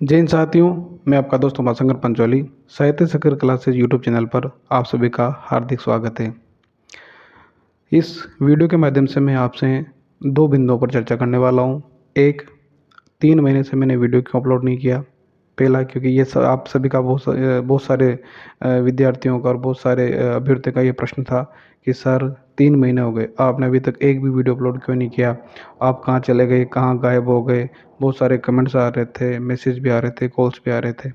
जय हिंद साथियों। मैं आपका दोस्त उमाशंकर पंचौली साहित्य सागर क्लासेज यूट्यूब चैनल पर आप सभी का हार्दिक स्वागत है। इस वीडियो के माध्यम से मैं आपसे दो बिंदुओं पर चर्चा करने वाला हूं। एक, 3 महीने से मैंने वीडियो क्यों अपलोड नहीं किया। पहला, क्योंकि ये आप सभी का बहुत सारे विद्यार्थियों का और बहुत सारे अभ्यर्थियों का ये प्रश्न था कि सर 3 महीने हो गए, आपने अभी तक एक भी वीडियो अपलोड क्यों नहीं किया, आप कहाँ चले गए, कहाँ गायब हो गए। बहुत सारे कमेंट्स आ रहे थे, मैसेज भी आ रहे थे, कॉल्स भी आ रहे थे।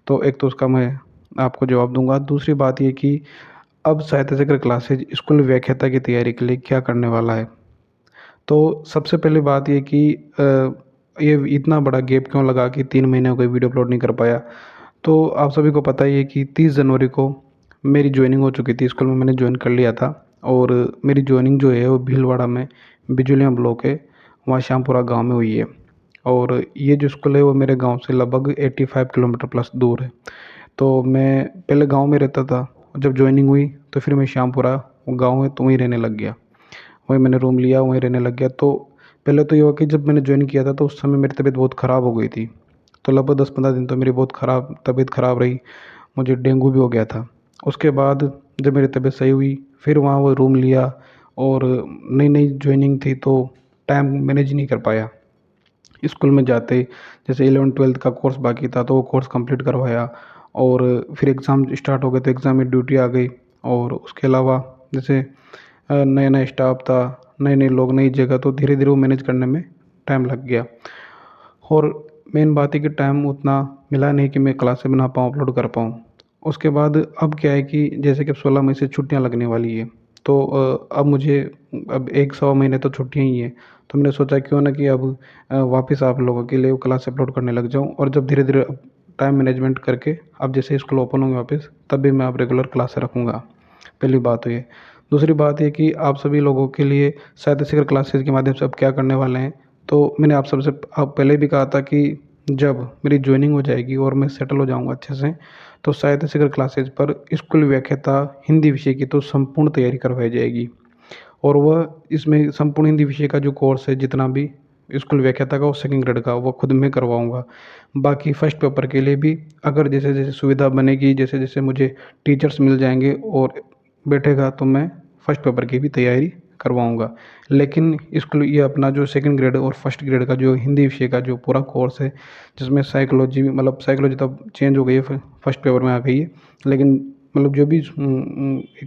तो एक तो उसका मैं आपको जवाब दूंगा। दूसरी बात ये कि अब साहित्य सागर क्लासेज स्कूल व्याख्याता की तैयारी के लिए क्या करने वाला है। तो सबसे पहली बात ये कि ये इतना बड़ा गैप क्यों लगा कि 3 महीने हो गए वीडियो अपलोड नहीं कर पाया। तो आप सभी को पता ही है कि 30 जनवरी को मेरी ज्वाइनिंग हो चुकी थी, स्कूल में मैंने ज्वाइन कर लिया था। और मेरी ज्वाइनिंग जो है वो भीलवाड़ा में बिजुलिया ब्लॉक है, वहाँ श्यामपुरा गांव में हुई है। और ये जो स्कूल है वो मेरे गांव से लगभग 85 किलोमीटर प्लस दूर है। तो मैं पहले गांव में रहता था, जब ज्वाइनिंग हुई तो फिर मैं श्यामपुरा, वो गाँव है, तो वहीं रहने लग गया। वहीं मैंने रूम लिया, वहीं रहने लग गया। तो पहले तो ये हुआ कि जब मैंने ज्वाइन किया था तो उस समय मेरी तबीयत बहुत ख़राब हो गई थी। तो लगभग 10-15 दिन तो मेरी बहुत ख़राब तबीयत ख़राब रही, मुझे डेंगू भी हो गया था। उसके बाद जब मेरी तबीयत सही हुई, फिर वहाँ वो रूम लिया। और नई नई ज्वाइनिंग थी तो टाइम मैनेज नहीं कर पाया। स्कूल में जाते, जैसे 11वीं 12वीं का कोर्स बाकी था तो वो कोर्स कंप्लीट करवाया। और फिर एग्ज़ाम स्टार्ट हो गए तो एग्ज़ाम में ड्यूटी आ गई। और उसके अलावा जैसे नया नया स्टाफ था, नए नए लोग, नई जगह, तो धीरे धीरे वो मैनेज करने में टाइम लग गया। और मेन बात है कि टाइम उतना मिला नहीं कि मैं क्लासेस बना पाऊँ, अपलोड कर पाऊँ। उसके बाद अब क्या है कि जैसे कि अब 16 मई से छुट्टियाँ लगने वाली है। तो अब मुझे अब 1 सवा महीने तो छुट्टियाँ ही हैं। तो मैंने सोचा क्यों ना कि अब वापस आप लोगों के लिए वो क्लास अपलोड करने लग जाऊँ। और जब धीरे धीरे टाइम मैनेजमेंट करके अब जैसे स्कूल ओपन होंगे वापस, तब भी मैं अब रेगुलर क्लास रखूँगा। पहली बात तो ये। दूसरी बात ये कि आप सभी लोगों के लिए साहित्य शिखर क्लासेस के माध्यम से अब क्या करने वाले हैं। तो मैंने आप सबसे आप पहले भी कहा था कि जब मेरी जॉइनिंग हो जाएगी और मैं सेटल हो जाऊंगा अच्छे से, तो साहित्य शिखर क्लासेज पर स्कूल व्याख्याता हिंदी विषय की तो संपूर्ण तैयारी करवाई जाएगी। और वह इसमें संपूर्ण हिंदी विषय का जो कोर्स है, जितना भी स्कूल व्याख्याता का और सेकंड ग्रेड का, वो खुद मैं करवाऊंगा। बाकी फर्स्ट पेपर के लिए भी अगर जैसे जैसे सुविधा बनेगी, जैसे जैसे मुझे टीचर्स मिल जाएंगे और बैठेगा, तो मैं फर्स्ट पेपर की भी तैयारी करवाऊंगा। लेकिन स्कूल ये अपना जो सेकंड ग्रेड और फर्स्ट ग्रेड का जो हिंदी विषय का जो पूरा कोर्स है, जिसमें साइकोलॉजी, मतलब साइकोलॉजी तब चेंज हो गई है, फर्स्ट पेपर में आ गई है। लेकिन मतलब जो भी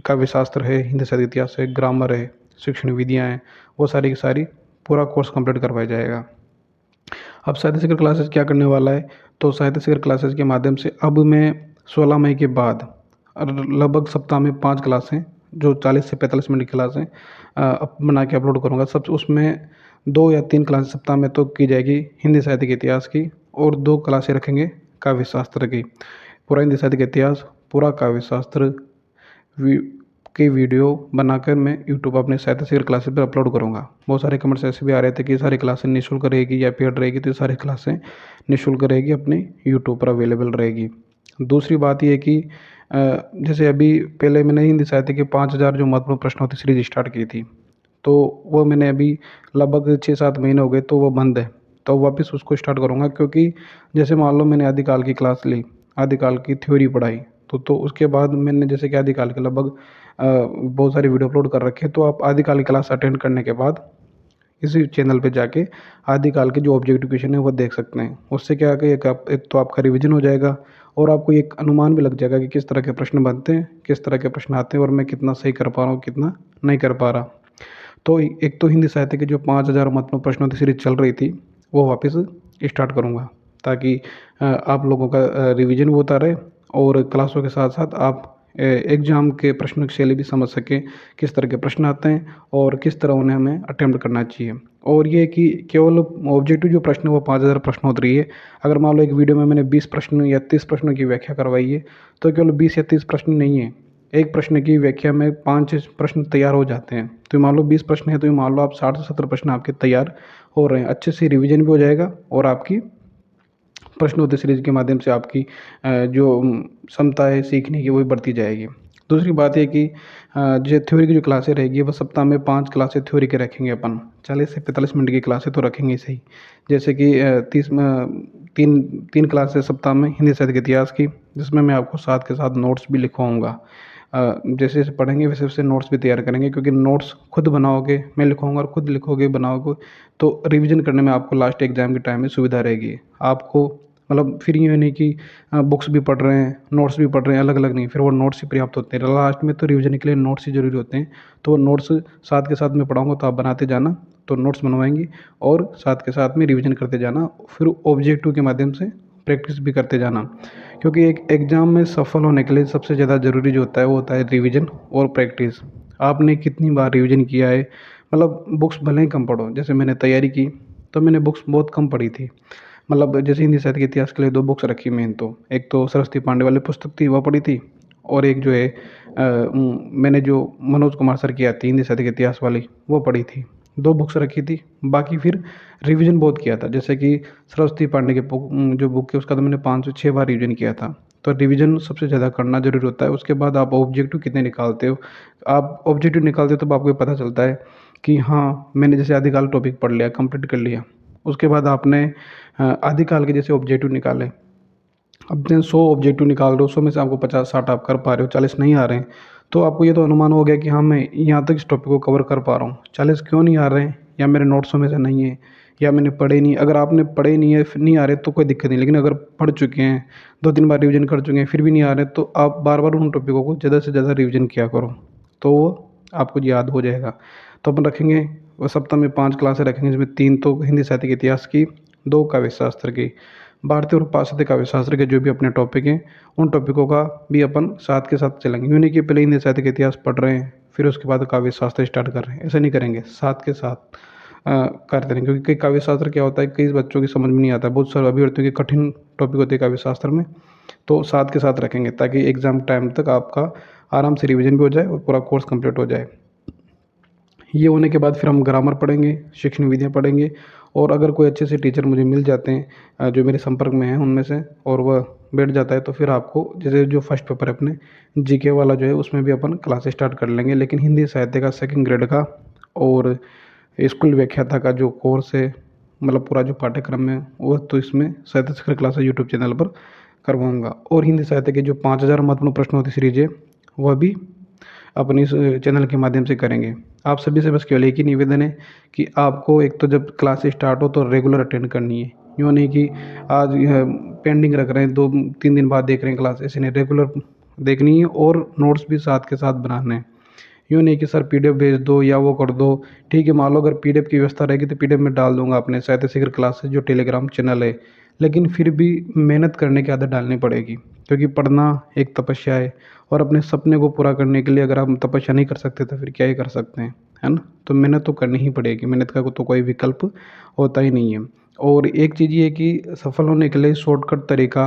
काव्य शास्त्र है, हिंदी साहित्य इतिहास है, ग्रामर है, शिक्षण विधियाँ हैं, वो सारी की सारी पूरा कोर्स कंप्लीट करवाया जाएगा। अब साहित्य शिखर क्लासेस क्या करने वाला है। तो साहित्य शिखर क्लासेस के माध्यम से अब मैं 16 मई के बाद लगभग सप्ताह में 5 क्लासें, जो 40 से 45 मिनट की क्लासें बना के अपलोड करूँगा। सब उसमें 2 या 3 क्लास सप्ताह में तो की जाएगी हिंदी साहित्य के इतिहास की, और 2 क्लासें रखेंगे काव्य शास्त्र की। पूरा हिंदी साहित्य का इतिहास, पूरा काव्य शास्त्र वी की वीडियो बनाकर मैं यूट्यूब अपने साहित्य शिखर क्लासेस पर अपलोड करूँगा। बहुत सारे कमेंट्स ऐसे भी आ रहे थे कि सारी क्लासें निःशुल्क रहेगी या पेड रहेगी। तो ये सारी क्लासें निःशुल्क रहेगी, अपने यूट्यूब पर अवेलेबल रहेगी। दूसरी बात ये है कि जैसे अभी पहले मैंने हिंदी साहित्य के 5000 जो महत्वपूर्ण प्रश्नोत्तरी सीरीज स्टार्ट की थी, तो वो मैंने अभी लगभग 6-7 महीने हो गए, तो वो बंद है। तो वापस उसको स्टार्ट करूँगा, क्योंकि जैसे मान लो मैंने आदिकाल की क्लास ली, आदिकाल की थ्योरी पढ़ाई, तो उसके बाद मैंने जैसे कि आदिकाल के लगभग बहुत सारी वीडियो अपलोड कर रखे हैं। तो आप आदिकाल की क्लास अटेंड करने के बाद इसी चैनल पे जाके आदिकाल के जो ऑब्जेक्टिव क्वेश्चन है वो देख सकते हैं। उससे क्या है कि एक तो आपका रिवीजन हो जाएगा, और आपको एक अनुमान भी लग जाएगा कि किस तरह के प्रश्न बनते हैं, किस तरह के प्रश्न आते हैं, और मैं कितना सही कर पा रहा हूँ, कितना नहीं कर पा रहा। तो एक तो हिंदी साहित्य की जो 5000 महत्वपूर्ण प्रश्नों की सीरीज चल रही थी, वो वापस स्टार्ट करूँगा, ताकि आप लोगों का रिवीजन भी होता रहे, और क्लासों के साथ साथ आप एग्ज़ाम के प्रश्नों की शैली भी समझ सकें, किस तरह के प्रश्न आते हैं और किस तरह उन्हें हमें अटेम्प्ट करना चाहिए। और ये कि केवल ऑब्जेक्टिव जो प्रश्न है वो 5000 प्रश्न होते रही है। अगर मान लो एक वीडियो में मैंने 20 प्रश्न या 30 प्रश्नों की व्याख्या करवाई है, तो केवल 20 या 30 प्रश्न नहीं है, एक प्रश्न की व्याख्या में 5 प्रश्न तैयार हो जाते हैं। तो मान लो 20 प्रश्न है, तो मान लो आप 60 से 70 प्रश्न आपके तैयार हो रहे हैं। अच्छे से रिवीजन भी हो जाएगा, और आपकी प्रश्नोत्तरी सीरीज के माध्यम से आपकी जो क्षमता है सीखने की, वो भी बढ़ती जाएगी। दूसरी बात ये कि जो थ्योरी की जो क्लासें रहेगी वो सप्ताह में 5 क्लासें थ्योरी के रखेंगे अपन। 40 से 45 मिनट की क्लासें तो रखेंगे ही सही। जैसे कि 3 3 क्लासें सप्ताह में हिंदी साहित्य के इतिहास की, जिसमें मैं आपको साथ के साथ नोट्स भी लिखवाऊँगा। जैसे-जैसे पढ़ेंगे वैसे-वैसे नोट्स भी तैयार करेंगे, क्योंकि नोट्स खुद बनाओगे, मैं लिखवाऊँगा और खुद लिखोगे, बनाओगे, तो रिवीजन करने में आपको लास्ट एग्ज़ाम के टाइम में सुविधा रहेगी। आपको मतलब फिर ये नहीं कि बुक्स भी पढ़ रहे हैं, नोट्स भी पढ़ रहे हैं, अलग-अलग नहीं, फिर वो नोट्स ही पर्याप्त होते हैं। लास्ट में तो रिवीजन के लिए नोट्स ही ज़रूरी होते हैं। तो वो नोट्स साथ के साथ मैं पढ़ाऊँगा तो आप बनाते जाना, तो नोट्स बनवाएँगी और साथ के साथ में रिवीजन करते जाना। फिर ऑब्जेक्टिव के माध्यम से प्रैक्टिस भी करते जाना। क्योंकि एक एग्ज़ाम में सफल होने के लिए सबसे ज़्यादा ज़रूरी जो होता है वो होता है रिवीजन और प्रैक्टिस। आपने कितनी बार रिवीजन किया है, मतलब बुक्स भले ही कम पढ़ो, जैसे मैंने तैयारी की, तो मैंने बुक्स बहुत कम पढ़ी थी। मतलब जैसे हिंदी साहित्य के इतिहास के लिए 2 बुक्स रखी मेन तो। एक तो सरस्वती पांडे वाली पुस्तक थी, वो पढ़ी थी, और एक जो है मैंने जो मनोज कुमार सर की आती है हिंदी साहित्य के इतिहास वाली, वो पढ़ी थी। 2 बुक्स रखी थी, बाकी फिर रिवीजन बहुत किया था। जैसे कि सरस्वती पांडे की जो बुक है उसका तो मैंने 5 से 6 बार रिवीजन किया था। तो रिवीजन सबसे ज़्यादा करना ज़रूरी होता है। उसके बाद आप ऑब्जेक्टिव कितने निकालते हो। आप ऑब्जेक्टिव निकालते हो तब आपको ये पता चलता है कि हाँ, मैंने जैसे आदिकाल टॉपिक पढ़ लिया, कंप्लीट कर लिया। उसके बाद आपने आदिकाल के जैसे ऑब्जेक्टिव निकाले। अब जैसे 100 ऑब्जेक्टिव निकाल रहे हो, 100 में से आपको 50-60 आप कर पा रहे हो, 40 नहीं आ रहे हैं, तो आपको ये तो अनुमान हो गया कि हाँ, मैं यहाँ तक इस टॉपिक को कवर कर पा रहा हूँ। 40 क्यों नहीं आ रहे हैं, या मेरे नोट्सों में से नहीं है, या मैंने पढ़े नहीं। अगर आपने पढ़े नहीं है, फिर नहीं आ रहे तो कोई दिक्कत नहीं, लेकिन अगर पढ़ चुके हैं, 2-3 बार रिवीजन कर चुके हैं, फिर भी नहीं आ रहे, तो आप बार-बार उन टॉपिकों को ज़्यादा से ज़्यादा रिवीजन किया करो, तो वो आपको याद हो जाएगा। तो अपन रखेंगे, वो सप्ताह में 5 क्लासें रखेंगे, जिसमें 3 तो हिंदी साहित्य के इतिहास की, 2 काव्य शास्त्र की। भारतीय और पाश्चात्य काव्य शास्त्र के जो भी अपने टॉपिक हैं, उन टॉपिकों का भी अपन साथ के साथ चलेंगे। यूँ नहीं कि पहले हिंदी साहित्य का इतिहास पढ़ रहे हैं, फिर उसके बाद काव्य शास्त्र स्टार्ट कर रहे हैं, ऐसा नहीं करेंगे, साथ के साथ करते रहेंगे। क्योंकि कई काव्य शास्त्र क्या होता है, कई बच्चों की समझ में नहीं आता है, बहुत सारे अभ्यर्थियों के कठिन टॉपिक होते हैं काव्य शास्त्र में, तो साथ के साथ रखेंगे ताकि एग्ज़ाम टाइम तक आपका आराम से रिवीजन भी हो जाए और पूरा कोर्स कंप्लीट हो जाए। ये होने के बाद फिर हम ग्रामर पढ़ेंगे, शिक्षण विधियाँ पढ़ेंगे, और अगर कोई अच्छे से टीचर मुझे मिल जाते हैं जो मेरे संपर्क में हैं उनमें से, और वह बैठ जाता है, तो फिर आपको जैसे जो फर्स्ट पेपर है अपने जीके वाला जो है उसमें भी अपन क्लासेस स्टार्ट कर लेंगे। लेकिन हिंदी साहित्य का सेकंड ग्रेड का और स्कूल व्याख्याता का जो कोर्स है, मतलब पूरा जो पाठ्यक्रम है, वो तो इसमें साहित्य शिखर क्लासेस यूट्यूब चैनल पर करवाऊँगा। और हिंदी साहित्य के जो 5000 महत्वपूर्ण प्रश्न होती सीरीज़ है, वह भी अपनी इस चैनल के माध्यम से करेंगे। आप सभी से बस केवल एक ही निवेदन है कि आपको एक तो जब क्लासेस स्टार्ट हो तो रेगुलर अटेंड करनी है। यूँ नहीं कि आज पेंडिंग रख रहे हैं, 2-3 दिन बाद देख रहे हैं क्लास, ऐसे नहीं, रेगुलर देखनी है और नोट्स भी साथ के साथ बनाने हैं। यूँ नहीं कि सर पीडीएफ भेज दो या वो कर दो। ठीक है, मान लो अगर पीडीएफ की व्यवस्था रहेगी तो पीडीएफ में डाल दूँगा अपने साहित्य शिखर क्लासेस जो टेलीग्राम चैनल है। लेकिन फिर भी मेहनत करने की आदत डालनी पड़ेगी, क्योंकि पढ़ना एक तपस्या है, और अपने सपने को पूरा करने के लिए अगर आप तपस्या नहीं कर सकते तो फिर क्या ही कर सकते हैं, है ना? तो मेहनत तो करनी ही पड़ेगी, मेहनत का तो कोई विकल्प होता ही नहीं है। और एक चीज़ ये है कि सफल होने के लिए शॉर्टकट तरीका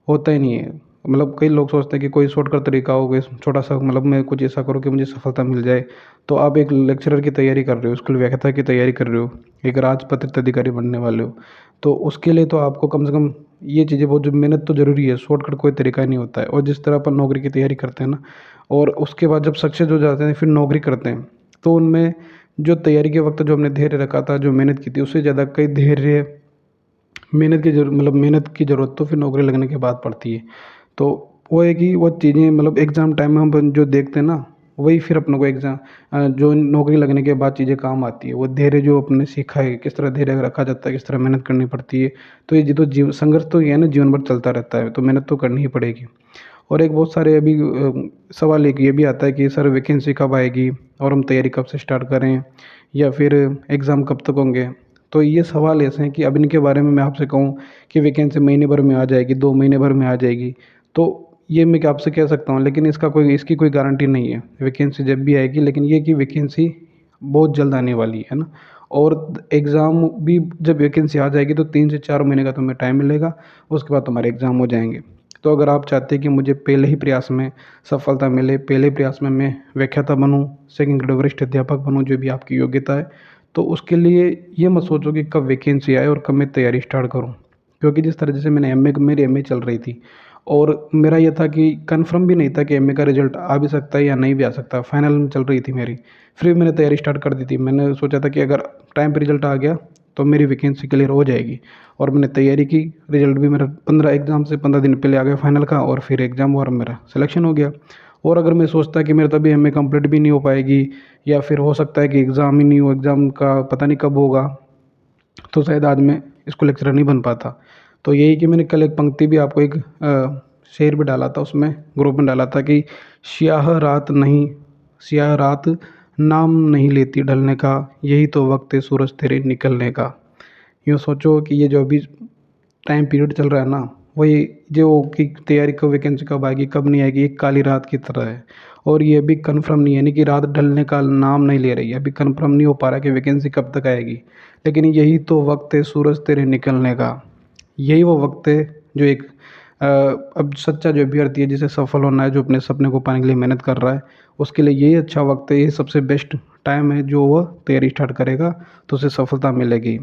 होता ही नहीं है। मतलब कई लोग सोचते हैं कि कोई शॉर्टकट तरीका हो गया, छोटा-सा, मतलब मैं कुछ ऐसा करूँ कि मुझे सफलता मिल जाए। तो आप एक लेक्चरर की तैयारी कर रहे हो, स्कूल व्याख्याता की तैयारी कर रहे हो, एक राजपत्रित अधिकारी बनने वाले हो, तो उसके लिए तो आपको कम से कम ये चीज़ें बहुत, जो मेहनत तो ज़रूरी है, शॉर्टकट कोई तरीका नहीं होता है। और जिस तरह अपन नौकरी की तैयारी करते हैं ना, और उसके बाद जब सक्सेस हो जाते हैं, फिर नौकरी करते हैं, तो उनमें जो तैयारी के वक़्त जो हमने धैर्य रखा था, जो मेहनत की थी, उससे ज़्यादा कई धैर्य, मेहनत की ज़रूरत तो फिर नौकरी लगने के बाद पड़ती है। तो वो है कि वो चीज़ें, मतलब एग्ज़ाम टाइम में हम जो देखते हैं ना, वही फिर अपने को जो नौकरी लगने के बाद चीज़ें काम आती है। वो धैर्य जो अपने सीखा है, किस तरह धैर्य रखा जाता है, किस तरह मेहनत करनी पड़ती है। तो ये तो संघर्ष तो ये है ना, जीवन भर चलता रहता है, तो मेहनत तो करनी ही पड़ेगी। और एक बहुत सारे अभी सवाल एक ये भी आता है कि सर वैकेंसी कब आएगी, और हम तैयारी कब से स्टार्ट करें, या फिर एग्ज़ाम कब तक होंगे। तो ये सवाल ऐसे हैं कि अब इनके बारे में मैं आपसे कहूँ कि वैकेंसी महीने भर में आ जाएगी, 2 महीने भर में आ जाएगी, तो ये मैं आपसे कह सकता हूँ, लेकिन इसकी कोई गारंटी नहीं है। वैकेंसी जब भी आएगी, लेकिन ये कि वैकेंसी बहुत जल्द आने वाली है ना। और एग्ज़ाम भी जब वैकेंसी आ जाएगी तो 3 से 4 महीने का तुम्हें टाइम मिलेगा, उसके बाद तुम्हारे एग्ज़ाम हो जाएँगे। तो अगर आप चाहते हैं कि मुझे पहले ही प्रयास में सफलता मिले, पहले प्रयास में मैं व्याख्याता बनूँ, सेकंड ग्रेड वरिष्ठ अध्यापक बनूँ, जो भी आपकी योग्यता है, तो उसके लिए ये मत सोचो कि कब वैकेंसी आए और कब मैं तैयारी स्टार्ट करूँ। क्योंकि जिस तरह से मैंने एमए मेरी एमए चल रही थी और मेरा ये था कि कंफर्म भी नहीं था कि एमए का रिजल्ट आ भी सकता है या नहीं भी आ सकता, फाइनल में चल रही थी मेरी। फिर मैंने तैयारी स्टार्ट कर दी थी। मैंने सोचा था कि अगर टाइम पे रिजल्ट आ गया तो मेरी वैकेंसी क्लियर हो जाएगी, और मैंने तैयारी की। रिजल्ट भी मेरा 15 एग्ज़ाम से 15 दिन पहले आ गया फाइनल का, और फिर एग्ज़ाम हुआ और मेरा सिलेक्शन हो गया। और अगर मैं सोचता कि मेरा तभी एमए कंप्लीट भी नहीं हो पाएगी, या फिर हो सकता है कि एग्ज़ाम ही नहीं हो, एग्ज़ाम का पता नहीं कब होगा, तो शायद आज मैं स्कूल लेक्चरर नहीं बन पाता। तो यही कि मैंने कल एक पंक्ति भी आपको एक शेर भी डाला था, उसमें ग्रुप में डाला था कि स्याह रात नाम नहीं लेती ढलने का, यही तो वक्त है सूरज तेरे निकलने का। यूँ सोचो कि ये जो अभी टाइम पीरियड चल रहा है ना, वही जो कि तैयारी कब वैकेंसी कब आएगी कब नहीं आएगी, एक काली रात की तरह है। और ये अभी कन्फर्म नहीं है, यानी कि रात ढलने का नाम नहीं ले रही है, अभी कन्फर्म नहीं हो पा रहा कि वैकेंसी कब तक आएगी। लेकिन यही तो वक्त है सूरज तेरे निकलने का। यही वो वक्त है जो एक अब सच्चा जो अभ्यर्थी है, जिसे सफल होना है, जो अपने सपने को पाने के लिए मेहनत कर रहा है, उसके लिए यही अच्छा वक्त है, ये सबसे बेस्ट टाइम है। जो वह तैयारी स्टार्ट करेगा तो उसे सफलता मिलेगी।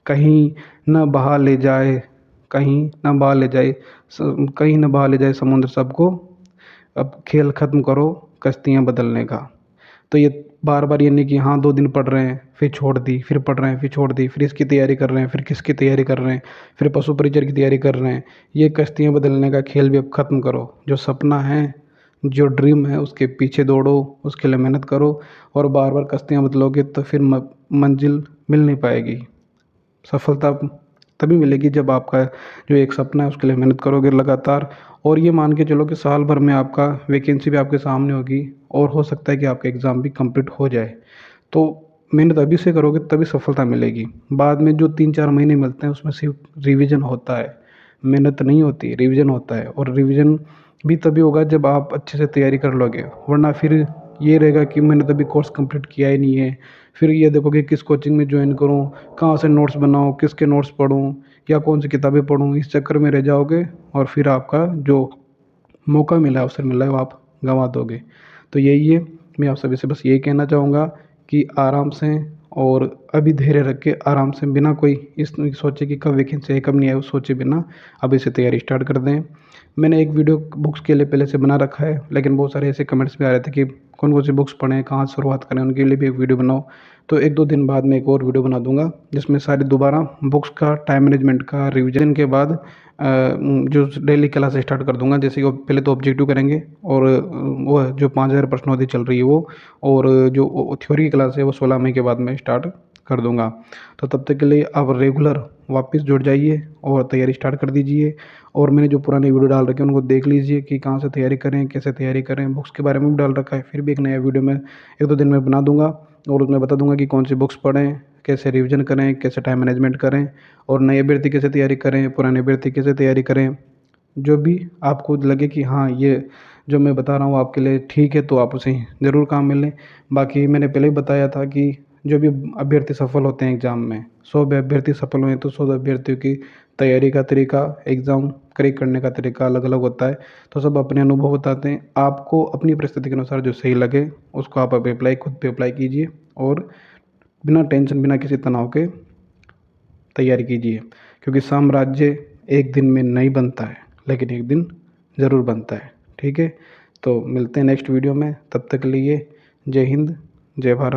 कहीं न बहा ले जाए कहीं न बहा ले जाए कहीं न बहा ले जाए समुद्र सबको, अब खेल ख़त्म करो कश्तियाँ बदलने का। तो ये बार-बार, ये नहीं कि हाँ 2 दिन पढ़ रहे हैं, फिर छोड़ दी, फिर पढ़ रहे हैं, फिर छोड़ दी, फिर इसकी तैयारी कर रहे हैं, फिर किसकी तैयारी कर रहे हैं, फिर पशु परिचर की तैयारी कर रहे हैं। ये कश्तियाँ बदलने का खेल भी अब ख़त्म करो। जो सपना है, जो ड्रीम है, उसके पीछे दौड़ो, उसके लिए मेहनत करो। और बार-बार कश्तियाँ बदलोगे तो फिर मंज़िल मिल नहीं पाएगी। सफलता तभी मिलेगी जब आपका जो एक सपना है उसके लिए मेहनत करोगे लगातार। और ये मान के चलो कि साल भर में आपका वैकेंसी भी आपके सामने होगी, और हो सकता है कि आपका एग्ज़ाम भी कंप्लीट हो जाए। तो मेहनत अभी से करोगे तभी सफलता मिलेगी। बाद में जो 3-4 महीने मिलते हैं उसमें सिर्फ रिवीजन होता है, मेहनत नहीं होती, रिवीजन होता है। और रिवीजन भी तभी होगा जब आप अच्छे से तैयारी कर लोगे, वरना फिर ये रहेगा कि मैंने तो अभी कोर्स कंप्लीट किया ही नहीं है। फिर ये देखोगे किस कोचिंग में जॉइन करूँ, कहाँ से नोट्स बनाऊँ, किसके नोट्स पढूँ, या कौन सी किताबें पढूँ, इस चक्कर में रह जाओगे, और फिर आपका जो मौका मिला है, अवसर मिला है, वो आप गँवा दोगे। तो यही है, मैं आप सभी से बस यही कहना चाहूँगा कि आराम से, और अभी धैर्य रख के आराम से, बिना कोई इस सोचे कि कब वैकेंसी है कब नहीं है, वो सोचे बिना अभी से तैयारी स्टार्ट कर दें। मैंने एक वीडियो बुक्स के लिए पहले से बना रखा है, लेकिन बहुत सारे ऐसे कमेंट्स भी आ रहे थे कि कौन-कौन सी बुक्स पढ़ें, कहाँ से शुरुआत करें, उनके लिए भी एक वीडियो बनाओ। तो 1-2 दिन बाद मैं एक और वीडियो बना दूँगा, जिसमें सारी दोबारा बुक्स का, टाइम मैनेजमेंट का रिवीजन के बाद जो डेली क्लास स्टार्ट कर दूँगा। जैसे कि वो पहले तो ऑब्जेक्टिव करेंगे, और वो जो 5000 प्रश्नोत्तरी चल रही है वो, और जो थ्योरी की क्लास है वो 16 मई के बाद मैं स्टार्ट कर दूँगा। तो तब तक के लिए आप रेगुलर वापस जुड़ जाइए और तैयारी स्टार्ट कर दीजिए। और मैंने जो पुराने वीडियो डाल रखे हैं उनको देख लीजिए कि कहाँ से तैयारी करें, कैसे तैयारी करें। बुक्स के बारे में भी डाल रखा है, फिर भी एक नया वीडियो मैं 1-2 दिन में बना दूँगा, और उसमें बता दूँगा कि कौन सी बुक्स पढ़ें, कैसे रिवीजन करें, कैसे टाइम मैनेजमेंट करें, और नए अभ्यर्थी कैसे तैयारी करें, पुराने अभ्यर्थी कैसे तैयारी करें। जो भी आपको लगे कि हाँ, ये जो मैं बता रहा हूँ आपके लिए ठीक है, तो आप उसे ज़रूर काम में लें। बाकी मैंने पहले ही बताया था कि जो भी अभ्यर्थी सफल होते हैं एग्ज़ाम में, 100 अभ्यर्थी सफल हुए तो 100 अभ्यर्थियों की तैयारी का तरीका, एग्ज़ाम क्रैक करने का तरीका अलग-अलग होता है। तो सब अपने अनुभव बताते हैं। आपको अपनी परिस्थिति के अनुसार जो सही लगे, उसको आप अब अप्लाई, खुद पे अप्लाई कीजिए, और बिना टेंशन, बिना किसी तनाव के तैयारी कीजिए। क्योंकि साम्राज्य एक दिन में नहीं बनता है, लेकिन एक दिन ज़रूर बनता है। ठीक है? तो मिलते हैं नेक्स्ट वीडियो में, तब तक के लिए जय हिंद, जय भारत।